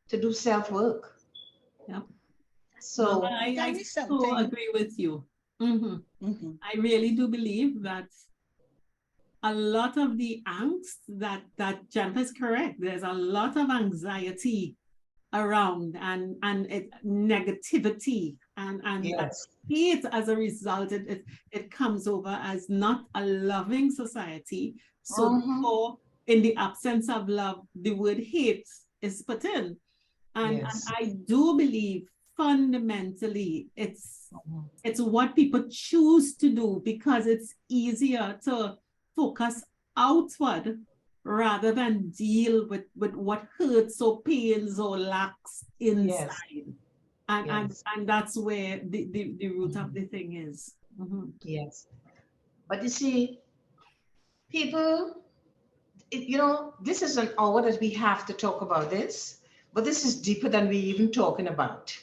to do self-work. Yep. So Well, I Tell me so something. agree with you. Mhm. Mhm. I really do believe that a lot of the angst that Jennifer is correct. There's a lot of anxiety around and negativity and yes, hate as a result. It comes over as not a loving society. So therefore, in the absence of love, the word hate is put in. And yes, I do believe fundamentally it's what people choose to do, because it's easier to focus outward rather than deal with what hurts or pains or lacks inside. yes, And that's where the root of the thing is. Mhm. yes. But you see, people, this is an hour that we have to talk about this, but this is deeper than we even talking about.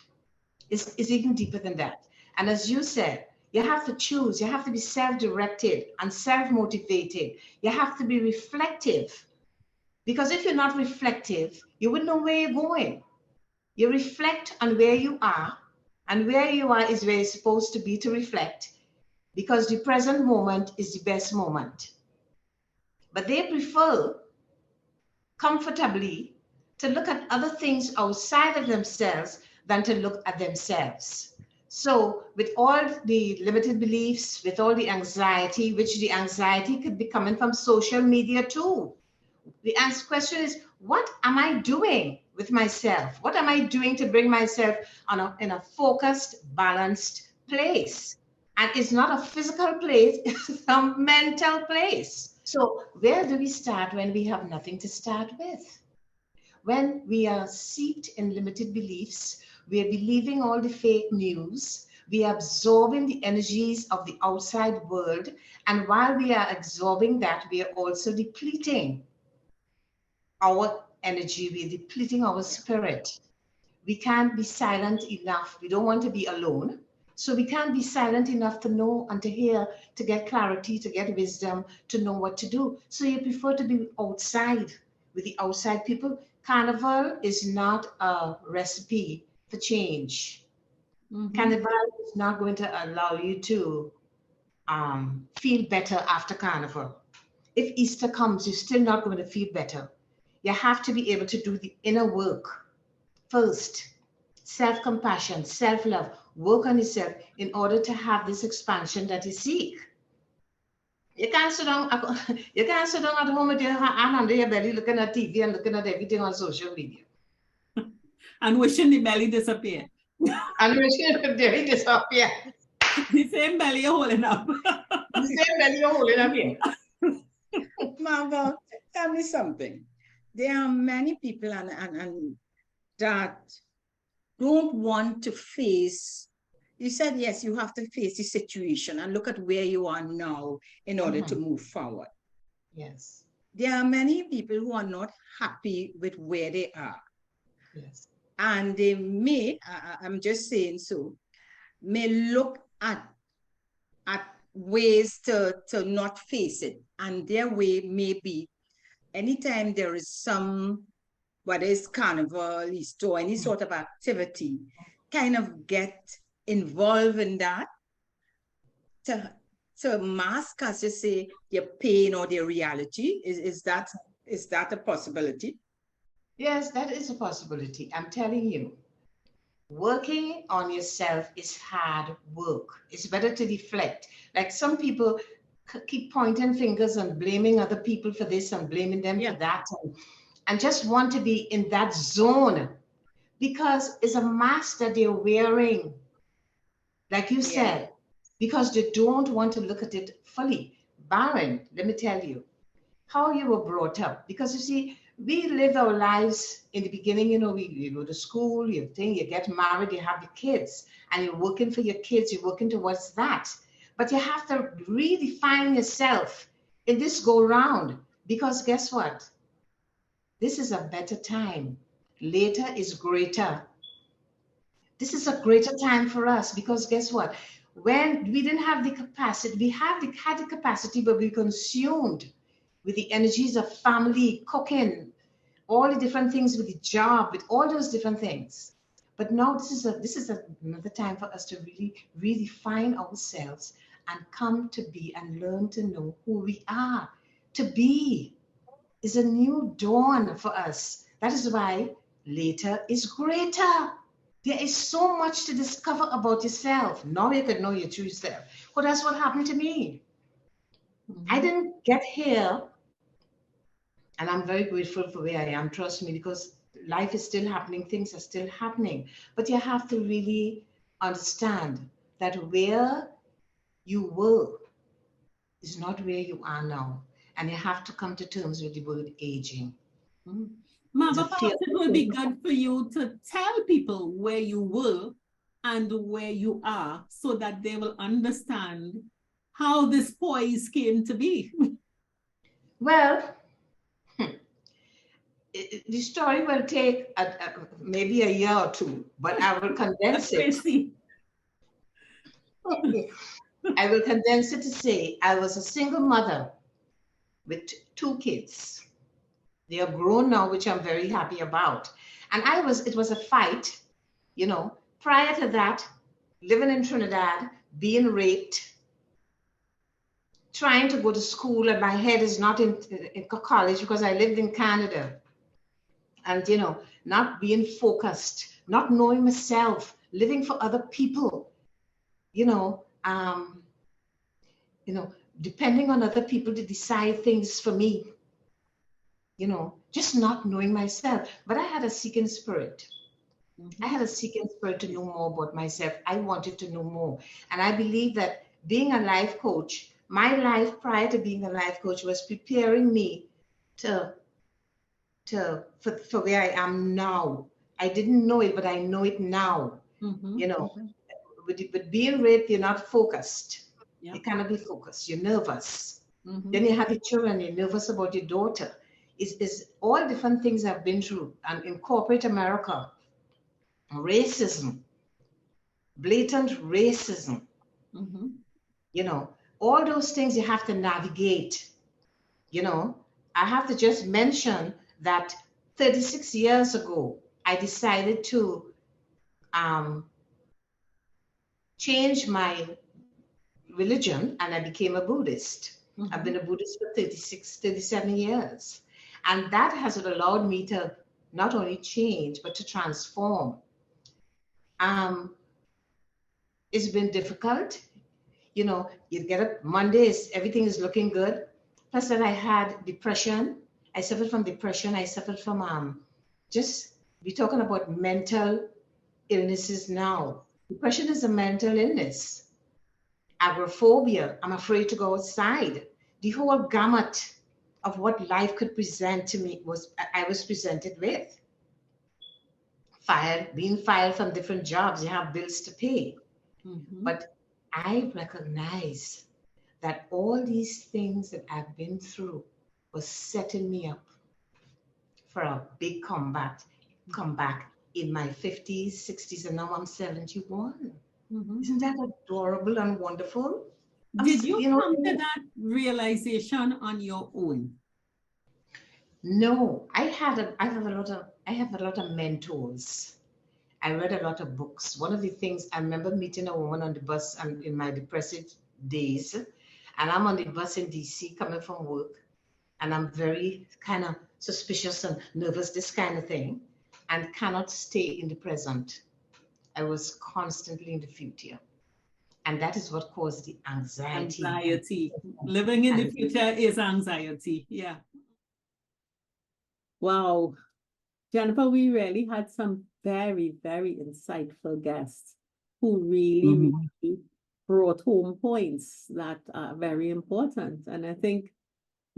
It's even deeper than that. And as you said, you have to choose. You have to be self-directed and self-motivated. You have to be reflective. Because if you're not reflective, you wouldn't know where you're going. You reflect on where you are, and where you are is where you're supposed to be to reflect, because the present moment is the best moment. But they prefer comfortably to look at other things outside of themselves than to look at themselves. So, with all the limited beliefs, with all the anxiety, which the anxiety could be coming from social media too. The question is, what am I doing with myself? What am I doing to bring myself in a focused, balanced place? And it's not a physical place, it's a mental place. So where do we start when we have nothing to start with? When we are seeped in limited beliefs, we are believing all the fake news, we are absorbing the energies of the outside world, and while we are absorbing that, we are also depleting our energy, we're depleting our spirit. We can't be silent enough. We don't want to be alone. So we can't be silent enough to know and to hear, to get clarity, to get wisdom, to know what to do. So you prefer to be outside with the outside people. Carnival is not a recipe for change. Mhm. Carnival is not going to allow you to feel better after Carnival. If Easter comes, you're still not going to feel better. You have to be able to do the inner work first. Self-compassion, self-love, work on yourself in order to have this expansion that you seek. You can't sit down, you can't sit down at home with your hand under your belly looking at TV and looking at everything on social media. And wishing the belly disappear. And wishing the belly disappear. The same belly you're holding up. The same belly you're holding up here. Marva, tell me something. There are many people and that don't want to face. You said, yes, you have to face the situation and look at where you are now in order to move forward. Yes. There are many people who are not happy with where they are. Yes. And they may, I'm just saying so, may look at ways to not face it. And their way may be anytime there is some, whether it's carnival, Easter, or any sort of activity, kind of get involved in that to mask, as you say, their pain or their reality. Is that a possibility? Yes, that is a possibility. I'm telling you. working on yourself is hard work. It's better to deflect. Like some people keep pointing fingers and blaming other people for this and blaming them for that, and just want to be in that zone because it's a mask that they're wearing, like you said, because they don't want to look at it fully. Baron, let me tell you how you were brought up. Because you see, we live our lives in the beginning, you know, you go to school, you get married, you have your kids, and you're working for your kids, you're working towards that. But you have to redefine yourself in this go round, because guess what? This is a better time. Later is greater. This is a greater time for us because guess what? When we didn't have the capacity, we had the capacity, but we consumed with the energies of family, cooking, all the different things with the job, with all those different things. But now this is another time for us to really redefine ourselves and come to be and learn to know who we are. To be is a new dawn for us. That is why later is greater. There is so much to discover about yourself. Now you could know your true self. Well, that's what happened to me. I didn't get here, and I'm very grateful for where I am, trust me, because life is still happening, things are still happening. But you have to really understand that where you were is not where you are now. And you have to come to terms with the word aging. Mama, perhaps it will be good for you to tell people where you were and where you are so that they will understand how this poise came to be. Well, the story will take maybe a year or two, but I will condense it. I will condense it to say I was a single mother with 2 kids. They are grown now, which I'm very happy about. And it was a fight, you know, prior to that, living in Trinidad, being raped, trying to go to school, and my head is not in college because I lived in Canada. And, you know, not being focused, not knowing myself, living for other people, depending on other people to decide things for me. Just not knowing myself. But I had a seeking spirit. I had a seeking spirit to know more about myself. I wanted to know more. And I believe that being a life coach, my life prior to being a life coach was preparing me for where I am now. I didn't know it, but I know it now. With being raped, you're not focused. You cannot be focused. You're nervous. Then you have your children, you're nervous about your daughter. It's all different things I've been through. And in corporate America, racism, blatant racism, all those things you have to navigate. I have to just mention that 36 years ago, I decided to change my religion and I became a Buddhist. I've been a Buddhist for 37 years. And that has allowed me to not only change, but to transform. It's been difficult. You get up Mondays, everything is looking good. Plus that I had depression. I suffered from depression. I suffered from we're talking about mental illnesses now. Depression is a mental illness. Agoraphobia, I'm afraid to go outside. The whole gamut of what life could present to me I was presented with. Being fired from different jobs, you have bills to pay. But I recognize that all these things that I've been through was setting me up for a big comeback in my 50s, 60s, and now I'm 71. Isn't that adorable and wonderful? Did you come to that realization on your own? No, I have a lot of mentors. I read a lot of books. One of the things, I remember meeting a woman on the bus in my depressive days, and I'm on the bus in DC coming from work, and I'm very kind of suspicious and nervous, this kind of thing, and cannot stay in the present. I was constantly in the future. And that is what caused the anxiety. Anxiety. Living in the And- future is anxiety. Yeah. Wow. Jennifer, we really had some very, very insightful guests who really, really brought home points that are very important. And I think,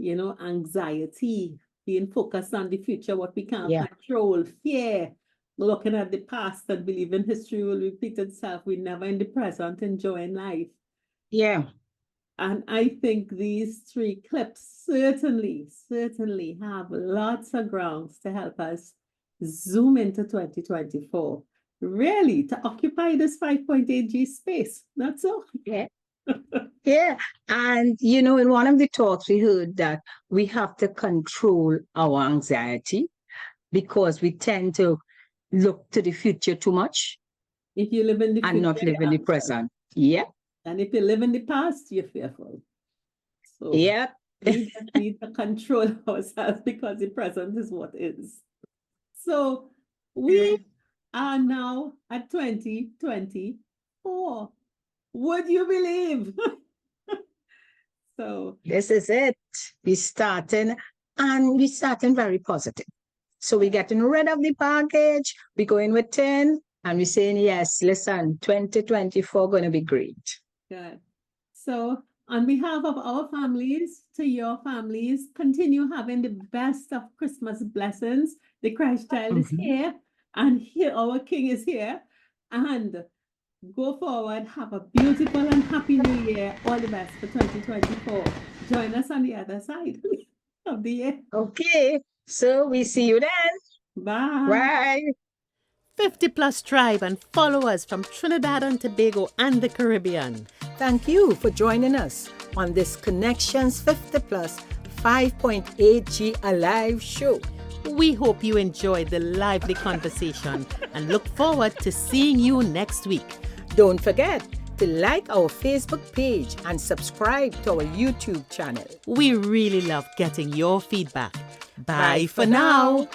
anxiety, being focused on the future, what we can't Yeah. control, fear, looking at the past and believing history will repeat itself. We're never in the present enjoying life. Yeah. And I think these 3 clips certainly have lots of grounds to help us zoom into 2024. Really, to occupy this 5.8G space. That's all. Yeah. Yeah. And, in one of the talks, we heard that we have to control our anxiety because we tend to look to the future too much If you live in the and not future, live in the you're present. Yeah. And if you live in the past, you're fearful. So Yeah. we just need to control ourselves because the present is what is. So we are now at 2024. Would you believe? So This is it. We're starting very positive. So we're getting rid of the package. We're going with 10 and we're saying, yes, listen, 2024 going to be great. good. So on behalf of our families to your families, continue having the best of Christmas blessings. The Christ child is here and here our King is here. And go forward. Have a beautiful and happy new year. All the best for 2024. Join us on the other side of the year. Okay. So we see you then. Bye. Bye. 50 Plus Tribe and followers from Trinidad and Tobago and the Caribbean. Thank you for joining us on this Connections 50 Plus 5.8G Alive show. We hope you enjoyed the lively conversation and look forward to seeing you next week. Don't forget to like our Facebook page and subscribe to our YouTube channel. We really love getting your feedback. Bye for now.